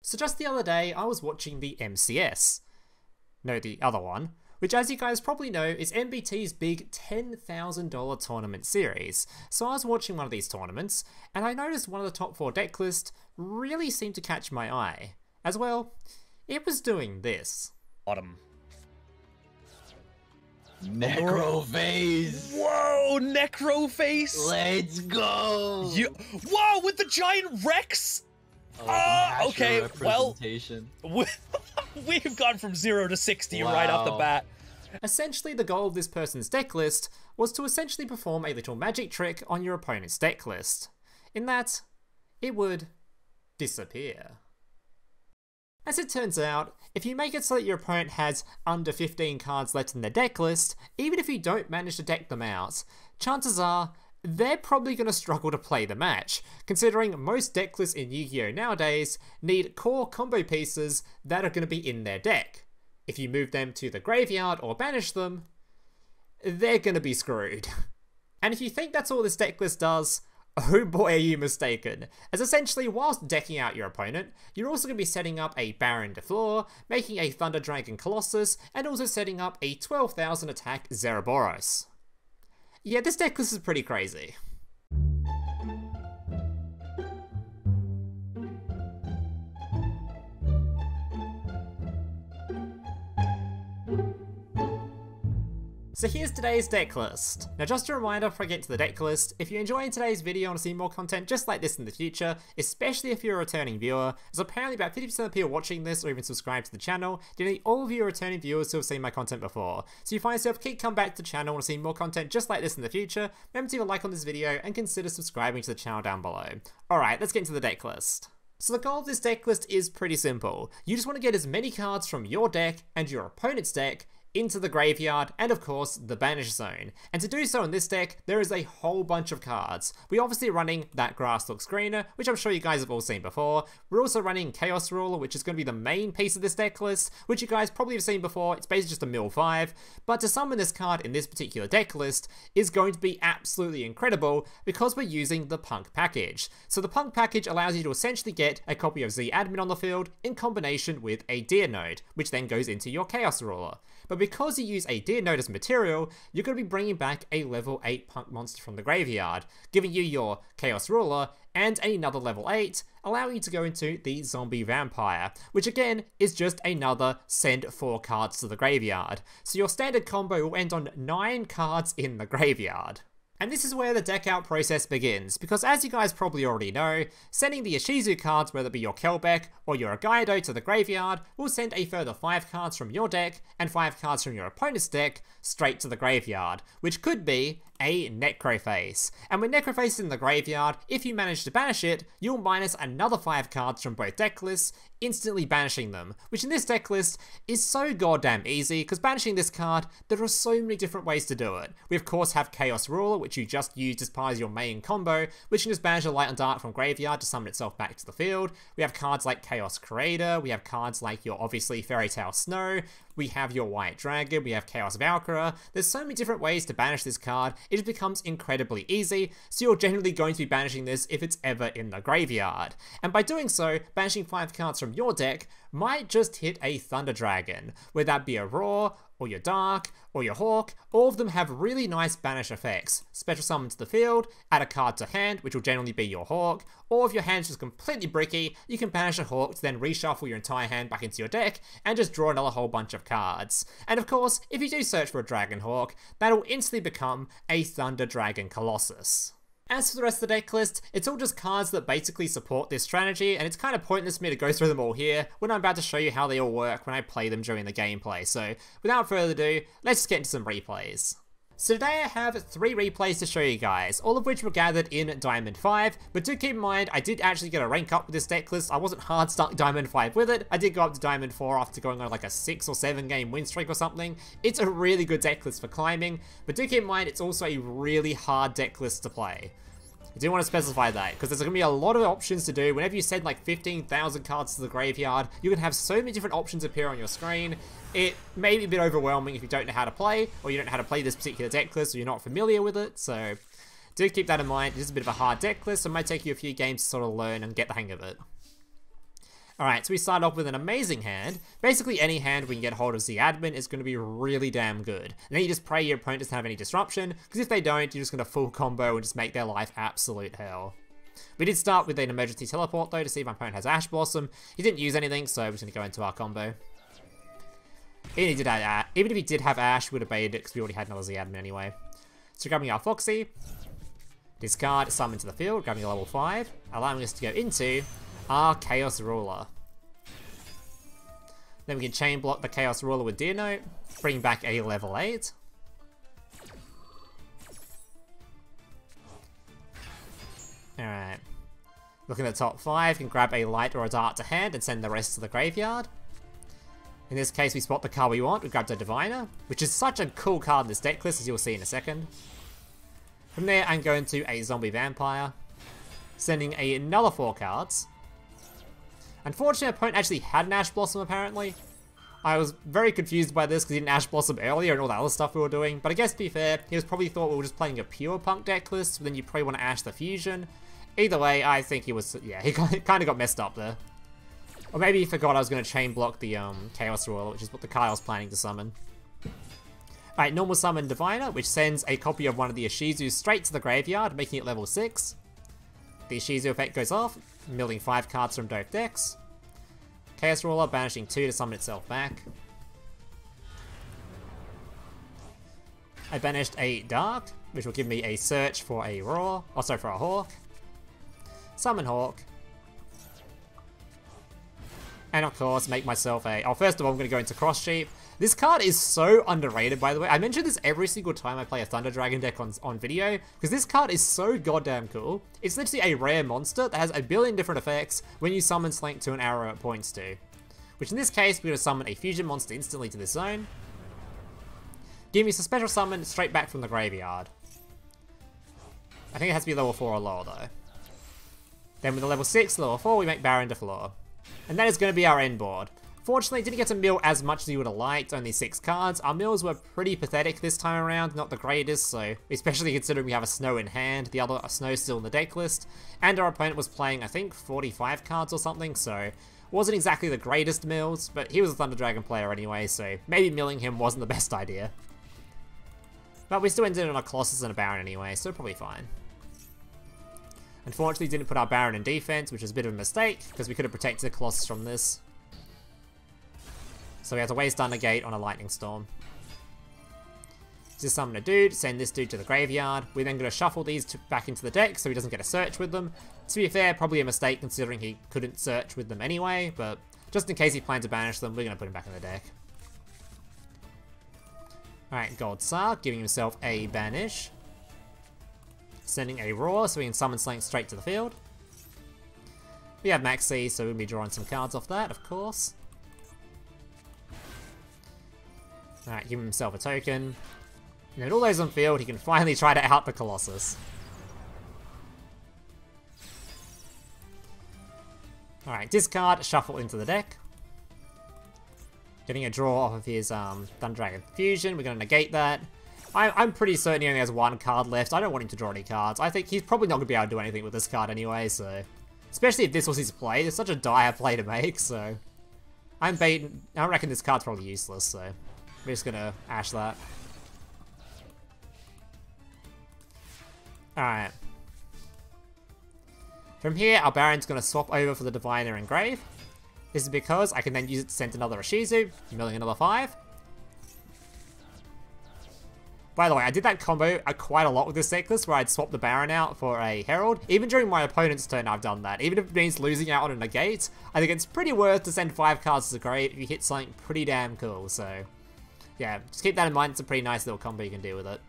So just the other day, I was watching the MCS. No, the other one, which as you guys probably know is MBT's big $10,000 tournament series. So I was watching one of these tournaments, and I noticed one of the top 4 deck lists really seemed to catch my eye. As well, it was doing this. Bottom. Necrophase! Whoa, Necrophase! Let's go! Whoa, with the giant Rex! Okay, well, we've gone from 0 to 60 right off the bat. Essentially, the goal of this person's deck list was to essentially perform a little magic trick on your opponent's deck list, in that it would disappear. As it turns out, if you make it so that your opponent has under 15 cards left in their deck list, even if you don't manage to deck them out, chances are they're probably going to struggle to play the match, considering most deck lists in Yu-Gi-Oh! Nowadays need core combo pieces that are going to be in their deck. If you move them to the graveyard or banish them, they're going to be screwed. And if you think that's all this deck list does, oh boy are you mistaken, as essentially whilst decking out your opponent, you're also going to be setting up a Baron de Fleur, making a Thunder Dragon Colossus, and also setting up a 12,000 attack Zeraboros. Yeah, this deck list is pretty crazy. So here's today's deck list. Now just a reminder before I get to the deck list, if you're enjoying today's video and want to see more content just like this in the future, especially if you're a returning viewer, as apparently about 50% of people watching this or even subscribed to the channel, nearly all of you are returning viewers who have seen my content before. So you find yourself keep coming back to the channel and want to see more content just like this in the future, remember to leave a like on this video and consider subscribing to the channel down below. Alright, let's get into the deck list. So the goal of this deck list is pretty simple. You just want to get as many cards from your deck and your opponent's deck into the graveyard, and of course, the banish zone. And to do so in this deck, there is a whole bunch of cards. We're obviously running that Grass Looks Greener, which I'm sure you guys have all seen before. We're also running Chaos Ruler, which is going to be the main piece of this deck list, which you guys probably have seen before. It's basically just a mill 5, but to summon this card in this particular deck list is going to be absolutely incredible because we're using the Punk package. So the Punk package allows you to essentially get a copy of Z Admin on the field in combination with a Deer Node, which then goes into your Chaos Ruler. But because you use a Deer Node as material, you're going to be bringing back a level 8 Punk monster from the graveyard, giving you your Chaos Ruler and another level 8, allowing you to go into the Zombie Vampire, which again is just another send 4 cards to the graveyard. So your standard combo will end on 9 cards in the graveyard. And this is where the deck out process begins, because as you guys probably already know, sending the Ishizu cards, whether it be your Kelbeck or your Agaido to the graveyard, will send a further 5 cards from your deck and 5 cards from your opponent's deck straight to the graveyard, which could be a Necrophase. And when Necrophase is in the graveyard, if you manage to banish it, you'll minus another 5 cards from both deck lists, instantly banishing them, which in this deck list is so goddamn easy, because banishing this card, there are so many different ways to do it. We of course have Chaos Ruler, which you just used as part of your main combo, which can just banish a Light and Dark from graveyard to summon itself back to the field. We have cards like Chaos Creator, we have cards like your obviously Fairy Tail Snow, we have your White Dragon, we have Chaos Valkyrie. There's so many different ways to banish this card, it just becomes incredibly easy, so you're generally going to be banishing this if it's ever in the graveyard. And by doing so, banishing 5 cards from your deck might just hit a Thunder Dragon, whether that be a Roar, or your Dark, or your Hawk. All of them have really nice banish effects. Special summon to the field, add a card to hand, which will generally be your Hawk, or if your hand's just completely bricky, you can banish a Hawk to then reshuffle your entire hand back into your deck and just draw another whole bunch of cards. And of course, if you do search for a Dragon Hawk, that'll instantly become a Thunder Dragon Colossus. As for the rest of the deck list, it's all just cards that basically support this strategy, and it's kind of pointless for me to go through them all here when I'm about to show you how they all work when I play them during the gameplay. So without further ado, let's just get into some replays. So today I have 3 replays to show you guys, all of which were gathered in Diamond 5, but do keep in mind I did actually get a rank up with this deck list. I wasn't hard stuck Diamond 5 with it. I did go up to Diamond 4 after going on like a 6 or 7 game win streak or something. It's a really good deck list for climbing, but do keep in mind it's also a really hard deck list to play. I do want to specify that, because there's going to be a lot of options to do. Whenever you send like 15,000 cards to the graveyard, you can have so many different options appear on your screen. It may be a bit overwhelming if you don't know how to play, or you don't know how to play this particular deck list, or you're not familiar with it, so do keep that in mind. It is a bit of a hard deck list, so it might take you a few games to sort of learn and get the hang of it. Alright, so we start off with an amazing hand. Basically any hand we can get hold of Z Admin is going to be really damn good. And then you just pray your opponent doesn't have any disruption, because if they don't, you're just going to full combo and just make their life absolute hell. We did start with an emergency teleport though to see if my opponent has Ash Blossom. He didn't use anything, so we're just going to go into our combo. Even if he did have Ash, we would have baited it because we already had another Z Admin anyway. So grabbing our Foxy, discard, summon to the field, grabbing a level 5, allowing us to go into our Chaos Ruler. Then we can chain block the Chaos Ruler with Deer Note, bring back a level 8. Alright. Looking at the top 5, can grab a Light or a Dart to hand and send the rest to the graveyard. In this case, we spot the card we want. We grabbed a Diviner, which is such a cool card in this deck list, as you'll see in a second. From there, I'm going to a Zombie Vampire, sending another 4 cards. Unfortunately, my opponent actually had an Ash Blossom, apparently. I was very confused by this because he didn't Ash Blossom earlier and all that other stuff we were doing. But I guess to be fair, he was probably thought we were just playing a pure Punk deck list, but then you probably want to Ash the Fusion. Either way, I think he was, yeah, he kind of got messed up there. Or maybe he forgot I was going to chain block the Chaos Ruler, which is what the Kyle's planning to summon. Alright, normal summon Diviner, which sends a copy of one of the Ishizu straight to the graveyard, making it level 6. The Ishizu effect goes off, milling 5 cards from both decks. Chaos Ruler banishing 2 to summon itself back. I banished a Dark, which will give me a search for a Roar, also for a Hawk. Summon Hawk. And of course, make myself a... Oh, first of all, I'm going to go into Cross Sheep. This card is so underrated, by the way. I mention this every single time I play a Thunder Dragon deck on video, because this card is so goddamn cool. It's literally a rare monster that has a billion different effects when you summon Slank to an arrow it points to. Which in this case, we're going to summon a fusion monster instantly to this zone. Give me a special summon straight back from the graveyard. I think it has to be level 4 or lower though. Then with the level 6, level 4, we make Baron de Fleur. And that is going to be our end board. Fortunately, didn't get to mill as much as you would have liked, only 6 cards. Our mills were pretty pathetic this time around, not the greatest, so especially considering we have a Snow in hand, the other Snow still in the deck list, and our opponent was playing, I think, 45 cards or something, so wasn't exactly the greatest mills, but he was a Thunder Dragon player anyway, so maybe milling him wasn't the best idea. But we still ended on a Colossus and a Baron anyway, so probably fine. Unfortunately, didn't put our Baron in defense, which was a bit of a mistake, because we could have protected the Colossus from this. So we have to waste our negate on a Lightning Storm. Just summon a dude, send this dude to the graveyard. We're then going to shuffle these back into the deck so he doesn't get a search with them. To be fair, probably a mistake considering he couldn't search with them anyway, but just in case he plans to banish them, we're going to put him back in the deck. Alright, Gold Sark, giving himself a banish. Sending a Roar so we can summon Slank straight to the field. We have Maxi, so we'll be drawing some cards off that, of course. Alright, give himself a token. And then all those on field, he can finally try to out the Colossus. Alright, discard, shuffle into the deck. Getting a draw off of his Thunder Dragon Fusion, we're going to negate that. I'm pretty certain he only has 1 card left. I don't want him to draw any cards. I think he's probably not going to be able to do anything with this card anyway, so... Especially if this was his play, it's such a dire play to make, so... I'm baiting... I reckon this card's probably useless, so... We're just gonna ash that. Alright. From here, our Baron's gonna swap over for the Diviner Engrave. This is because I can then use it to send another Ishizu, milling another 5. By the way, I did that combo quite a lot with this deck list where I'd swap the Baron out for a Herald. Even during my opponent's turn, I've done that. Even if it means losing out on a negate, I think it's pretty worth to send 5 cards to the grave if you hit something pretty damn cool, so... Yeah, just keep that in mind, it's a pretty nice little combo you can do with it.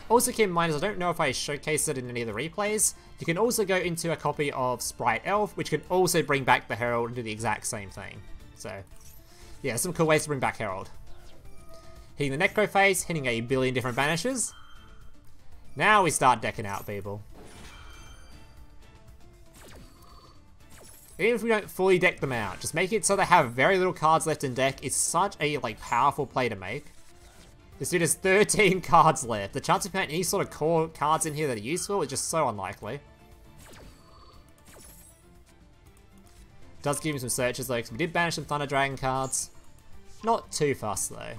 Also keep in mind, as I don't know if I showcased it in any of the replays, you can also go into a copy of Sprite Elf, which can also bring back the Herald and do the exact same thing. So, yeah, some cool ways to bring back Herald. Hitting the Necro phase, hitting a billion different banishes. Now we start decking out people. Even if we don't fully deck them out, just make it so they have very little cards left in deck is such a powerful play to make. This dude has 13 cards left. The chance of putting any sort of core cards in here that are useful is just so unlikely. Does give me some searches though, because we did banish some Thunder Dragon cards. Not too fast though.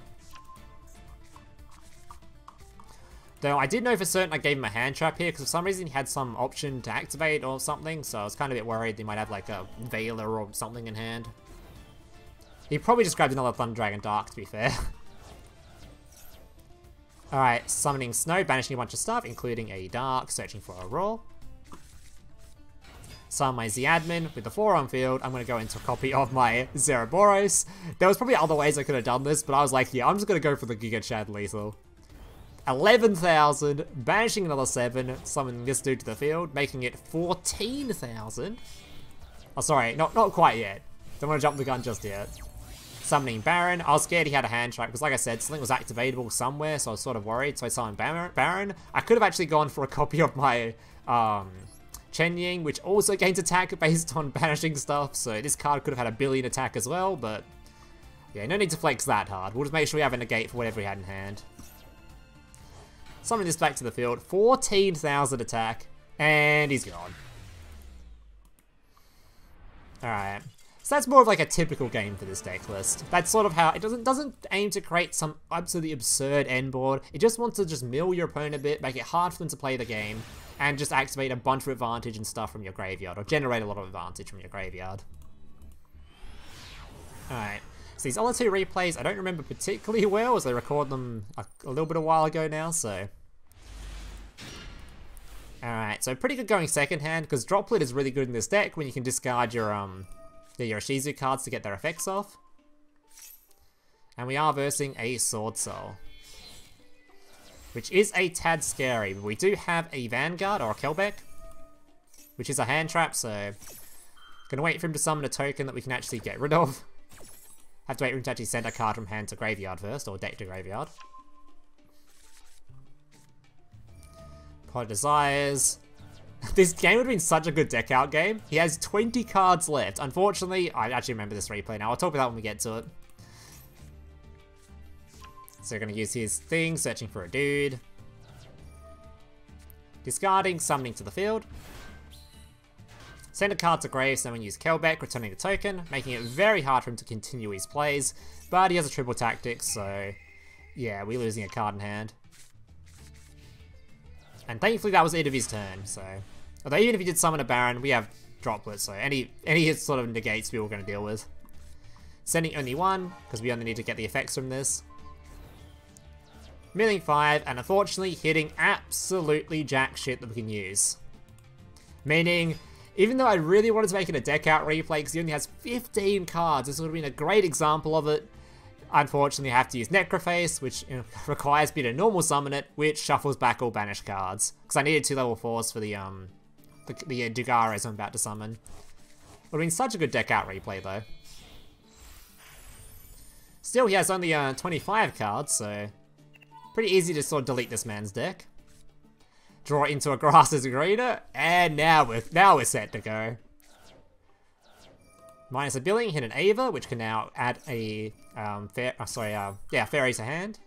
Though I did know for certain I gave him a hand trap here, because for some reason he had some option to activate or something, so I was kind of a bit worried he might have like a Veiler or something in hand. He probably just grabbed another Thunder Dragon Dark, to be fair. Alright, summoning Snow, banishing a bunch of stuff, including a Dark, searching for a Roar. Summon my Z-Admin with the 4 on field. I'm going to go into a copy of my Zeraboros. There was probably other ways I could have done this, but I was like, yeah, I'm just going to go for the Giga Chad Lethal. 11,000, banishing another 7, summoning this dude to the field, making it 14,000. Oh, sorry, not quite yet. Don't want to jump the gun just yet. Summoning Baron. I was scared he had a hand trap, because like I said, something was activatable somewhere, so I was sort of worried, so I summoned Baron. I could have actually gone for a copy of my Chen Ying, which also gains attack based on banishing stuff, so this card could have had a billion attack as well, but yeah, no need to flex that hard. We'll just make sure we have a negate for whatever we had in hand. Summoning this back to the field, 14,000 attack, and he's gone. Alright. So that's more of like a typical game for this deck list. That's sort of how it doesn't aim to create some absolutely absurd end board. It just wants to just mill your opponent a bit, make it hard for them to play the game, and just activate a bunch of advantage and stuff from your graveyard, or generate a lot of advantage from your graveyard. Alright. So these other 2 replays, I don't remember particularly well, as I recorded them a little bit a while ago now, so... Alright, so pretty good going second hand, because Droplet is really good in this deck when you can discard your Urshizu cards to get their effects off. And we are versing a Sword Soul, which is a tad scary, but we do have a Vanguard or a Kelbeck, which is a hand trap, so... Gonna wait for him to summon a token that we can actually get rid of. Have to wait for him to actually send a card from hand to graveyard first, or deck to graveyard. Pot of Desires. This game would have been such a good deck out game. He has 20 cards left. Unfortunately, I actually remember this replay now. I'll talk about that when we get to it. So we're going to use his thing, searching for a dude. Discarding, summoning to the field. Send a card to grave, so then we use Kelbeck, returning the token, making it very hard for him to continue his plays. But he has a triple tactic, so yeah, we're losing a card in hand. And thankfully that was it of his turn, so... Although even if he did summon a Baron, we have Droplet, so any sort of negates we were going to deal with. Sending only 1, because we only need to get the effects from this. Milling 5, and unfortunately hitting absolutely jack shit that we can use. Meaning, even though I really wanted to make it a deck out replay, because he only has 15 cards, this would have been a great example of it. Unfortunately, I have to use Necroface, which requires me to normal summon it, which shuffles back all banished cards. Because I needed 2 level 4s for the Dugares I'm about to summon. Would have been such a good deck out replay, though. Still, he has only 25 cards, so pretty easy to sort of delete this man's deck. Draw it into a Grass's Arena, and now we're set to go. Minus a Billing, hit an Ava, which can now add a Fairy to hand.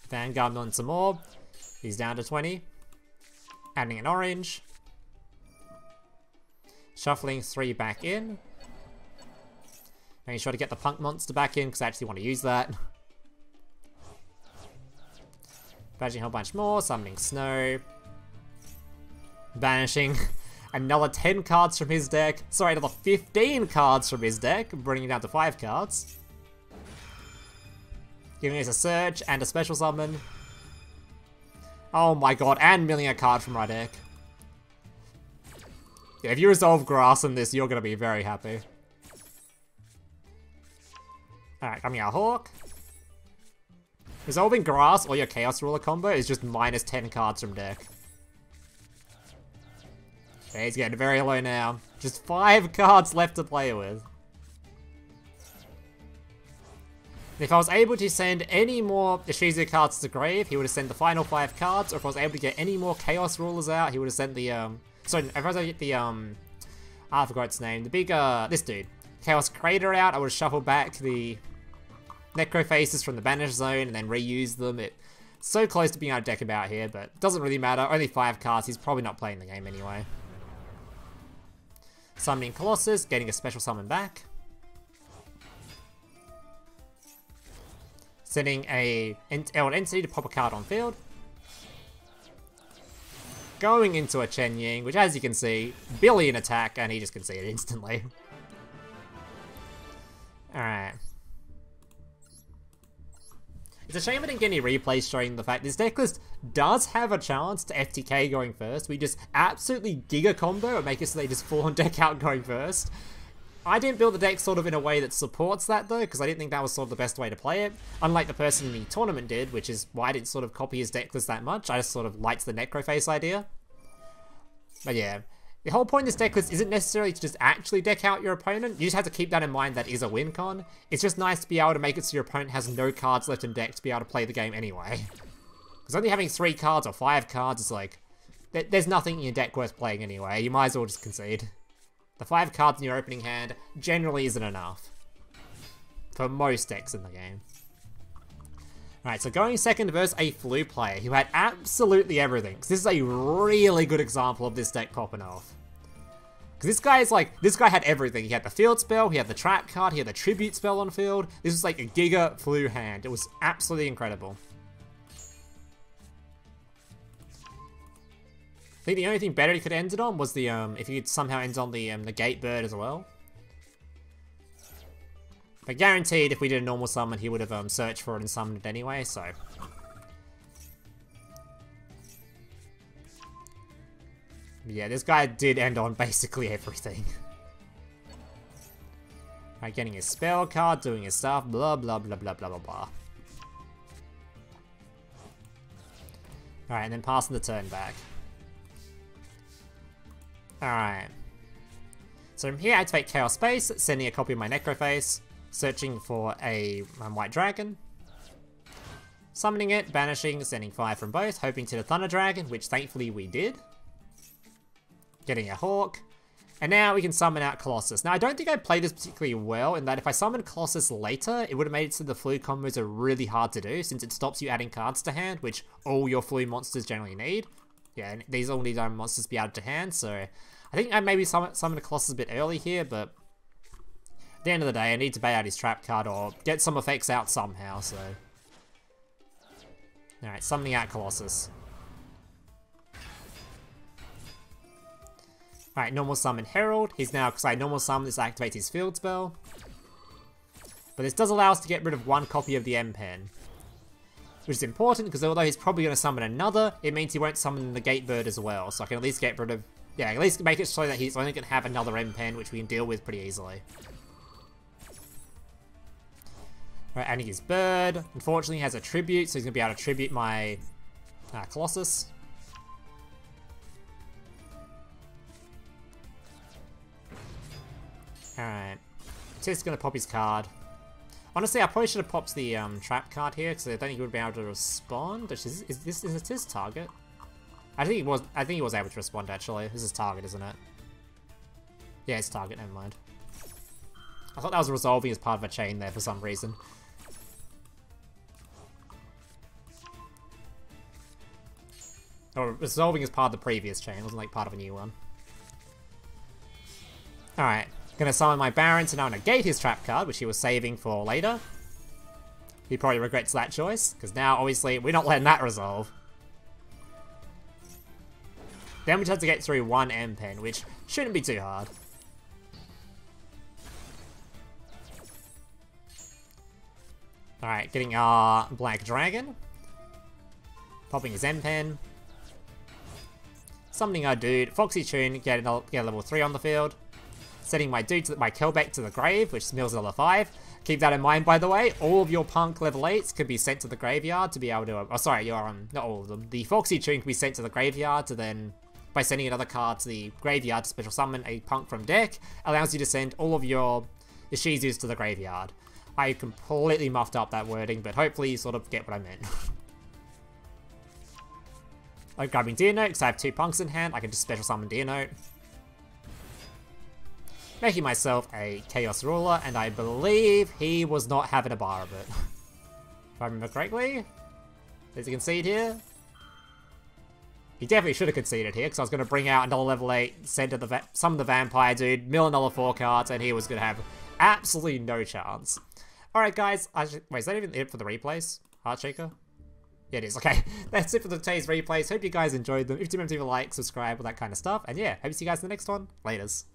Vanguard on some more. He's down to 20. Adding an orange. Shuffling 3 back in. Making sure to get the Punk Monster back in, because I actually want to use that. Banishing a whole bunch more, summoning Snow. Banishing another 10 cards from his deck. Sorry, another 15 cards from his deck, bringing it down to 5 cards. Giving us a Search and a Special Summon. Oh my god, and milling a card from our deck. Yeah, if you resolve Grass in this, you're going to be very happy. Alright, coming out Hawk. Resolving Grass or your Chaos Ruler combo is just minus 10 cards from deck. Okay, he's getting very low now. Just 5 cards left to play with. If I was able to send any more Urshizu cards to grave, he would have sent the final 5 cards, or if I was able to get any more Chaos Rulers out, he would have sent the, sorry, if I was able to get the, I forgot its name, the big, this dude. Chaos Crater out, I would have shuffled back the Necrofaces from the Banish Zone and then reused them. It's so close to being able to deck about here, but it doesn't really matter. Only 5 cards, he's probably not playing the game anyway. Summoning Colossus, getting a special summon back. Sending an entity to pop a card on field. Going into a Chen Ying, which as you can see, billion attack, and he just conceded instantly. Alright. It's a shame I didn't get any replays showing the fact this deck list does have a chance to FTK going first. We just absolutely giga combo and make it so they just full on deck out going first. I didn't build the deck sort of in a way that supports that though, because I didn't think that was sort of the best way to play it. Unlike the person in the tournament did, which is why I didn't sort of copy his deck list that much. I just sort of liked the Necroface idea. But yeah, the whole point of this deck list isn't necessarily to just actually deck out your opponent. You just have to keep that in mind that is a win con. It's just nice to be able to make it so your opponent has no cards left in deck to be able to play the game anyway. Because only having 3 cards or 5 cards is like, there's nothing in your deck worth playing anyway. You might as well just concede. The 5 cards in your opening hand generally isn't enough. For most decks in the game. Alright, so going second versus a Flu player who had absolutely everything. Because this is a really good example of this deck popping off. Because this guy had everything. He had the field spell, he had the trap card, he had the tribute spell on field. This was like a giga Flu hand. It was absolutely incredible. I think the only thing better he could end it on was the, if he could somehow end on the Gate Bird as well. But guaranteed, if we did a normal summon, he would have searched for it and summoned it anyway, so. But yeah, this guy did end on basically everything. Right, getting his spell card, doing his stuff, blah blah blah blah blah blah blah. Alright, and then passing the turn back. Alright. So from here, I activate Chaos Space, sending a copy of my Necroface, searching for a White Dragon, summoning it, banishing, sending 5 from both, hoping to the Thunder Dragon, which thankfully we did. Getting a Hawk. And now we can summon out Colossus. Now, I don't think I played this particularly well, in that if I summoned Colossus later, it would have made it so the Flu combos are really hard to do, since it stops you adding cards to hand, which all your Flu monsters generally need. Yeah, and these all need monsters to be added to hand, so I think I maybe summoned a Colossus a bit early here, but at the end of the day, I need to pay out his trap card or get some effects out somehow, so. Alright, summoning out Colossus. Alright, normal summon Herald. He's now, because I normal summon, this activates his field spell. But this does allow us to get rid of 1 copy of the M-Pen. Which is important, because although he's probably going to summon another, it means he won't summon the Gate Bird as well. So I can at least get rid of, yeah, at least make it so that he's only going to have another M-Pen, which we can deal with pretty easily. Right, adding his bird. Unfortunately, he has a tribute, so he's going to be able to tribute my Colossus. Alright. Just going to pop his card. Honestly, I probably should have popped the trap card here, because I don't think he would be able to respond. Is it his target? I think he was able to respond, actually. This is target, isn't it? Yeah, it's target, never mind. I thought that was resolving as part of a chain there for some reason. Or resolving as part of the previous chain, it wasn't like part of a new one. Alright, gonna summon my Baron to now negate his trap card, which he was saving for later. He probably regrets that choice, because now obviously we're not letting that resolve. Then we just have to get through 1 M-Pen, which shouldn't be too hard. Alright, getting our Black Dragon. Popping his M-Pen. Summoning our dude, Foxy Tune, get level 3 on the field. Setting my dude, my Kelbeck to the grave, which mills level 5. Keep that in mind, by the way, all of your Punk level 8s can be sent to the graveyard to be able to, oh sorry, your, not all of them. The Foxy Tune can be sent to the graveyard to then, by sending another card to the graveyard to special summon a Punk from deck, allows you to send all of your Ishizus to the graveyard. I completely muffed up that wording, but hopefully you sort of get what I meant. I'm grabbing Deer Note because I have 2 Punks in hand. I can just special summon Deer Note. Making myself a Chaos Ruler, and I believe he was not having a bar of it. If I remember correctly. There's a concede here. He definitely should have conceded here, because I was going to bring out another level 8, send to the summon the vampire dude, mill another 4 cards, and he was going to have absolutely no chance. Alright guys, wait, is that even it for the replays? Heartshaker? Yeah, it is. Okay, that's it for today's replays. Hope you guys enjoyed them. If you do, remember to leave a like, subscribe, all that kind of stuff. And yeah, hope to see you guys in the next one. Laters.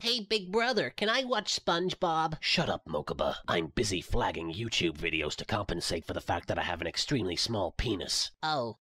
Hey, big brother, can I watch SpongeBob? Shut up, Mokuba. I'm busy flagging YouTube videos to compensate for the fact that I have an extremely small penis. Oh.